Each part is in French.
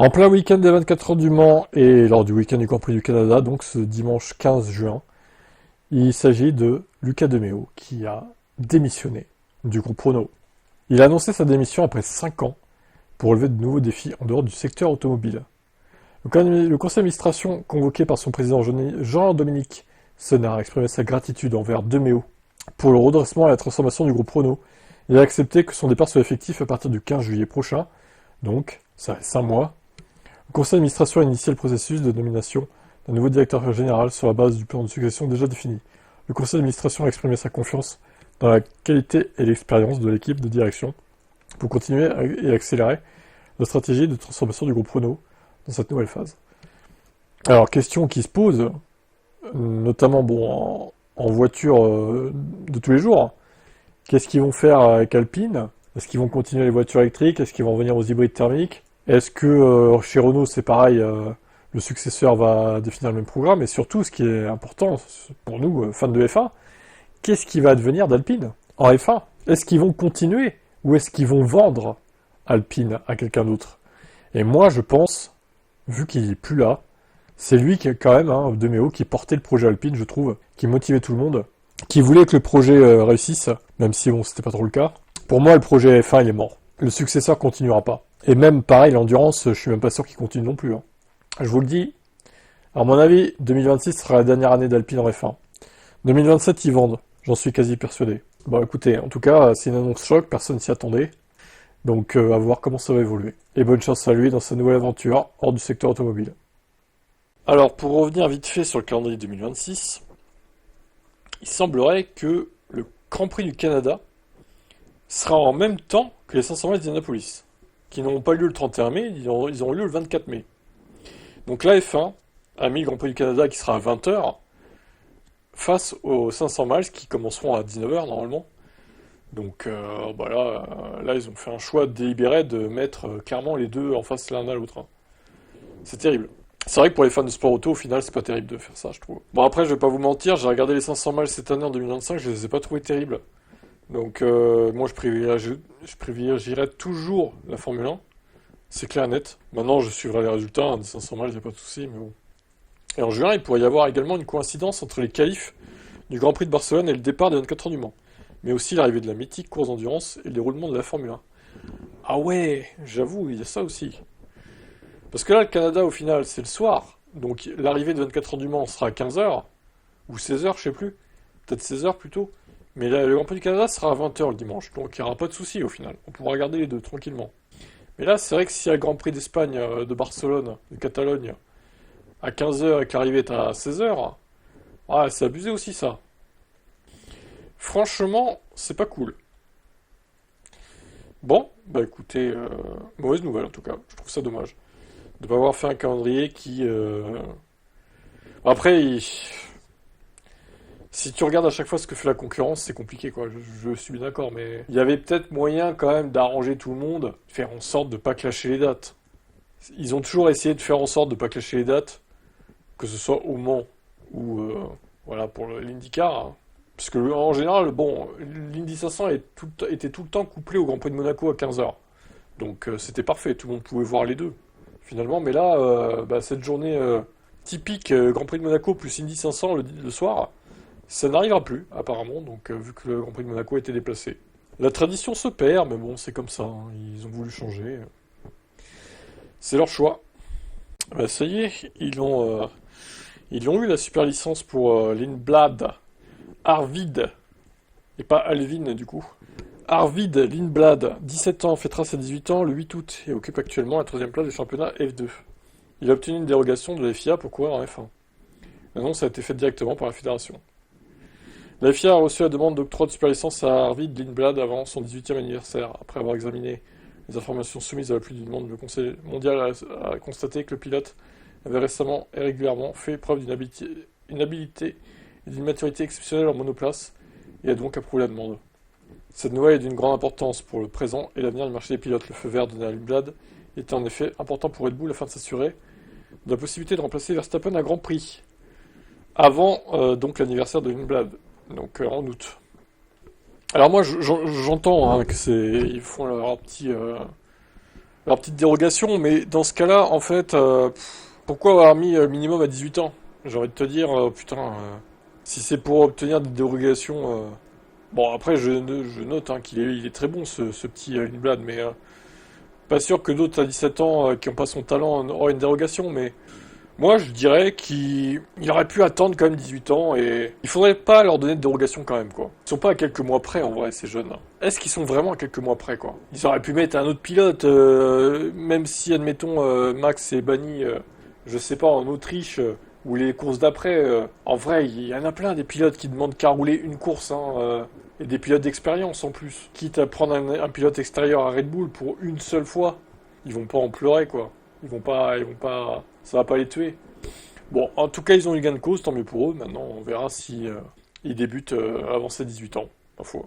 En plein week-end des 24 heures du Mans et lors du week-end du Grand Prix du Canada, donc ce dimanche 15 juin, il s'agit de Luca De Meo qui a démissionné du groupe Renault. Il a annoncé sa démission après 5 ans pour relever de nouveaux défis en dehors du secteur automobile. Le conseil d'administration, convoqué par son président Jean-Dominique Senard, a exprimé sa gratitude envers De Meo pour le redressement et la transformation du groupe Renault. Il a accepté que son départ soit effectif à partir du 15 juillet prochain, donc ça reste 5 mois. Le conseil d'administration a initié le processus de nomination d'un nouveau directeur général sur la base du plan de succession déjà défini. Le conseil d'administration a exprimé sa confiance dans la qualité et l'expérience de l'équipe de direction pour continuer et accélérer la stratégie de transformation du groupe Renault dans cette nouvelle phase. Alors, question qui se pose, notamment en voiture de tous les jours, qu'est-ce qu'ils vont faire avec Alpine? Est-ce qu'ils vont continuer les voitures électriques? Est-ce qu'ils vont revenir aux hybrides thermiques? Est-ce que chez Renault, c'est pareil, le successeur va définir le même programme? Et surtout, ce qui est important pour nous, fans de F1, qu'est-ce qui va advenir d'Alpine en F1? Est-ce qu'ils vont continuer ou est-ce qu'ils vont vendre Alpine à quelqu'un d'autre? Et moi, je pense, vu qu'il n'est plus là, c'est lui qui, quand même, De Meo, qui portait le projet Alpine, je trouve, qui motivait tout le monde, qui voulait que le projet réussisse, même si bon, c'était pas trop le cas. Pour moi, le projet F1, il est mort. Le successeur continuera pas. Et même, pareil, l'endurance, je suis même pas sûr qu'il continue non plus. Je vous le dis, à mon avis, 2026 sera la dernière année d'Alpine en F1. 2027, ils vendent, j'en suis quasi persuadé. Bon, écoutez, en tout cas, c'est une annonce choc, personne s'y attendait. Donc, à voir comment ça va évoluer. Et bonne chance à lui dans sa nouvelle aventure hors du secteur automobile. Alors, pour revenir vite fait sur le calendrier 2026, il semblerait que le Grand Prix du Canada sera en même temps que les 500 miles d'Indianapolis, qui n'ont pas lieu le 31 mai, ils ont lieu le 24 mai. Donc la F1 a mis le Grand Prix du Canada qui sera à 20h face aux 500 miles qui commenceront à 19h normalement. Donc là, ils ont fait un choix délibéré de mettre clairement les deux en face l'un à l'autre. C'est terrible. C'est vrai que pour les fans de sport auto, au final, c'est pas terrible de faire ça, je trouve. Bon, après, je vais pas vous mentir, j'ai regardé les 500 miles cette année en 2025, je les ai pas trouvés terribles. Donc, moi, je privilégierais toujours la Formule 1. C'est clair et net. Maintenant, je suivrai les résultats des 500 miles, j'ai pas de soucis, mais bon. Et en juin, il pourrait y avoir également une coïncidence entre les qualifs du Grand Prix de Barcelone et le départ des 24 heures du Mans. Mais aussi l'arrivée de la mythique course d'endurance et le déroulement de la Formule 1. Ah ouais, j'avoue, il y a ça aussi. Parce que là, le Canada, au final, c'est le soir. Donc l'arrivée de 24 heures du Mans sera à 15h, ou 16h, je sais plus. Peut-être 16h plutôt. Mais là, le Grand Prix du Canada sera à 20h le dimanche. Donc il n'y aura pas de souci au final. On pourra regarder les deux tranquillement. Mais là, c'est vrai que s'il y a le Grand Prix d'Espagne, de Barcelone, de Catalogne, à 15h et que l'arrivée est à 16h, ah, c'est abusé aussi ça. Franchement, c'est pas cool. Bon, bah écoutez, mauvaise nouvelle en tout cas. Je trouve ça dommage de pas avoir fait un calendrier qui. Après, si tu regardes à chaque fois ce que fait la concurrence, c'est compliqué quoi. Je suis bien d'accord, mais il y avait peut-être moyen quand même d'arranger tout le monde, faire en sorte de pas clasher les dates. Ils ont toujours essayé de faire en sorte de pas clasher les dates, que ce soit au Mans ou voilà pour l'IndyCar. Parce que en général, bon, l'Indy 500 était tout le temps couplé au Grand Prix de Monaco à 15h. Donc c'était parfait, tout le monde pouvait voir les deux, finalement. Mais là, cette journée typique Grand Prix de Monaco plus Indy 500 le soir, ça n'arrivera plus, apparemment, donc vu que le Grand Prix de Monaco a été déplacé. La tradition se perd, mais bon, c'est comme ça, ils ont voulu changer. C'est leur choix. Bah, ça y est, ils ont eu la super licence pour Lindblad, Arvid, et pas Alvin du coup. Arvid Lindblad, 17 ans, fêtera ses 18 ans le 8 août et occupe actuellement la troisième place du championnat F2. Il a obtenu une dérogation de la FIA pour courir en F1. L'annonce a été faite directement par la fédération. La FIA a reçu la demande d'octroi de super licence à Arvid Lindblad avant son 18e anniversaire. Après avoir examiné les informations soumises à la pluie du monde, le Conseil mondial a constaté que le pilote avait récemment et régulièrement fait preuve d'une habilité et d'une maturité exceptionnelle en monoplace et a donc approuvé la demande. Cette nouvelle est d'une grande importance pour le présent et l'avenir du marché des pilotes. Le feu vert donné à Lindblad était en effet important pour Red Bull afin de s'assurer de la possibilité de remplacer Verstappen à Grand Prix avant donc l'anniversaire de Lindblad, donc en août. Alors moi j'entends que ils font leur leur petite dérogation, mais dans ce cas-là, en fait, pourquoi avoir mis minimum à 18 ans? J'ai envie de te dire, putain, si c'est pour obtenir des dérogations... Bon, après, je note hein, il est très bon, ce petit Lindblad, mais pas sûr que d'autres à 17 ans qui n'ont pas son talent auraient une dérogation, mais moi, je dirais qu'il aurait pu attendre quand même 18 ans et il faudrait pas leur donner de dérogation quand même, quoi. Ils sont pas à quelques mois près, en vrai, ces jeunes. Est-ce qu'ils sont vraiment à quelques mois près, quoi? Ils auraient pu mettre un autre pilote, même si, admettons, Max est banni, je sais pas, en Autriche, ou les courses d'après. En vrai, il y en a plein des pilotes qui demandent qu'à rouler une course, hein, et des pilotes d'expérience en plus. Quitte à prendre un pilote extérieur à Red Bull pour une seule fois, ils vont pas en pleurer, quoi. Ils vont pas, ça va pas les tuer. Bon, en tout cas, ils ont eu gain de cause, tant mieux pour eux. Maintenant, on verra si ils débutent avant ses 18 ans. Pas faux.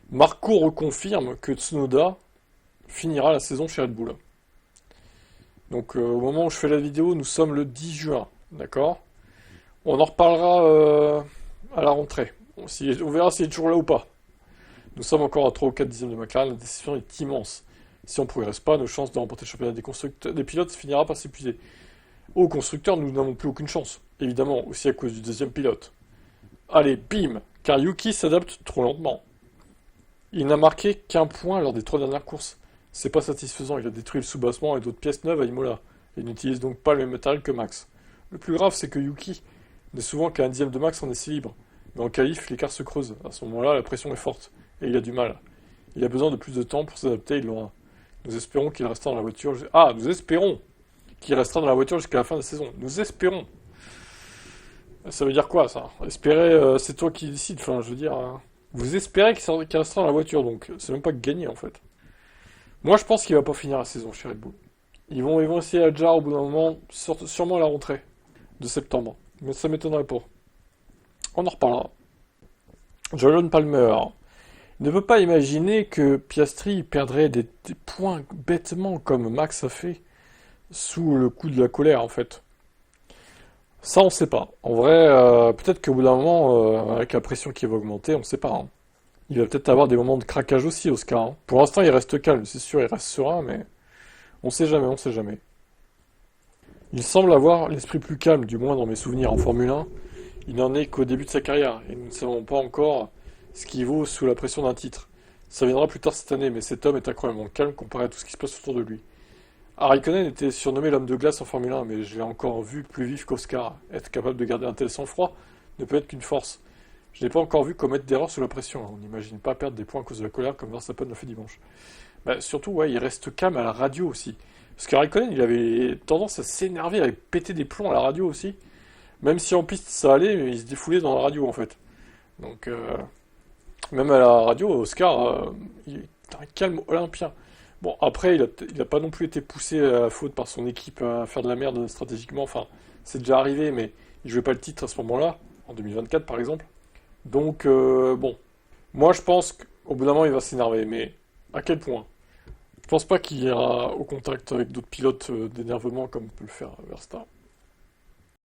Marco reconfirme que Tsunoda finira la saison chez Red Bull. Donc, au moment où je fais la vidéo, nous sommes le 10 juin, d'accord? On en reparlera à la rentrée. On verra s'il est toujours là ou pas. Nous sommes encore à 3 ou 4 dixièmes de McLaren, la décision est immense. Si on ne progresse pas, nos chances de remporter le championnat des constructeurs, des pilotes finira par s'épuiser. Aux constructeurs, nous n'avons plus aucune chance. Évidemment, aussi à cause du deuxième pilote. Allez, bim! Car Yuki s'adapte trop lentement. Il n'a marqué qu'un point lors des 3 dernières courses. C'est pas satisfaisant, il a détruit le soubassement et d'autres pièces neuves à Imola. Il n'utilise donc pas le même matériel que Max. Le plus grave, c'est que Yuki n'est souvent qu'à un dixième de Max en essai libre. Mais en qualif, l'écart se creuse. À ce moment-là, la pression est forte. Et il a du mal. Il a besoin de plus de temps pour s'adapter, il l'aura. Nous espérons qu'il restera dans la voiture. Ah, nous espérons qu'il restera dans la voiture jusqu'à la fin de la saison. Nous espérons. Ça veut dire quoi, ça? Espérer, c'est toi qui décides. Enfin, je veux dire, vous espérez qu'il restera dans la voiture, donc c'est même pas gagné en fait. Moi, je pense qu'il va pas finir la saison chez Red Bull. Ils vont essayer à Jar au bout d'un moment, sûrement à la rentrée de septembre. Mais ça m'étonnerait pas. On en reparlera. Jordan Palmer ne peut pas imaginer que Piastri perdrait des points bêtement comme Max a fait sous le coup de la colère en fait. Ça on sait pas. En vrai, peut-être qu'au bout d'un moment, avec la pression qui va augmenter, on sait pas. Hein. Il va peut-être avoir des moments de craquage aussi, Oscar. Hein. Pour l'instant, il reste calme, c'est sûr, il reste serein, mais on sait jamais, on sait jamais. Il semble avoir l'esprit plus calme, du moins dans mes souvenirs en Formule 1. Il n'en est qu'au début de sa carrière, et nous ne savons pas encore ce qu'il vaut sous la pression d'un titre. Ça viendra plus tard cette année, mais cet homme est incroyablement calme comparé à tout ce qui se passe autour de lui. Raikkonen était surnommé l'homme de glace en Formule 1, mais je l'ai encore vu plus vif qu'Oscar. Être capable de garder un tel sang-froid ne peut être qu'une force. Je n'ai pas encore vu commettre d'erreur sous la pression. On n'imagine pas perdre des points à cause de la colère comme Verstappen l'a fait dimanche. Bah, surtout, ouais, il reste calme à la radio aussi. Parce que Raikkonen, il avait tendance à s'énerver, à péter des plombs à la radio aussi. Même si en piste ça allait, mais il se défoulait dans la radio en fait. Donc, même à la radio, Oscar, il est un calme olympien. Bon, après, il a pas non plus été poussé à la faute par son équipe à faire de la merde stratégiquement. Enfin, c'est déjà arrivé, mais il jouait pas le titre à ce moment-là, en 2024 par exemple. Donc, bon. Moi, je pense qu'au bout d'un moment, il va s'énerver, mais à quel point? Je pense pas qu'il ira au contact avec d'autres pilotes d'énervement comme peut le faire Verstappen.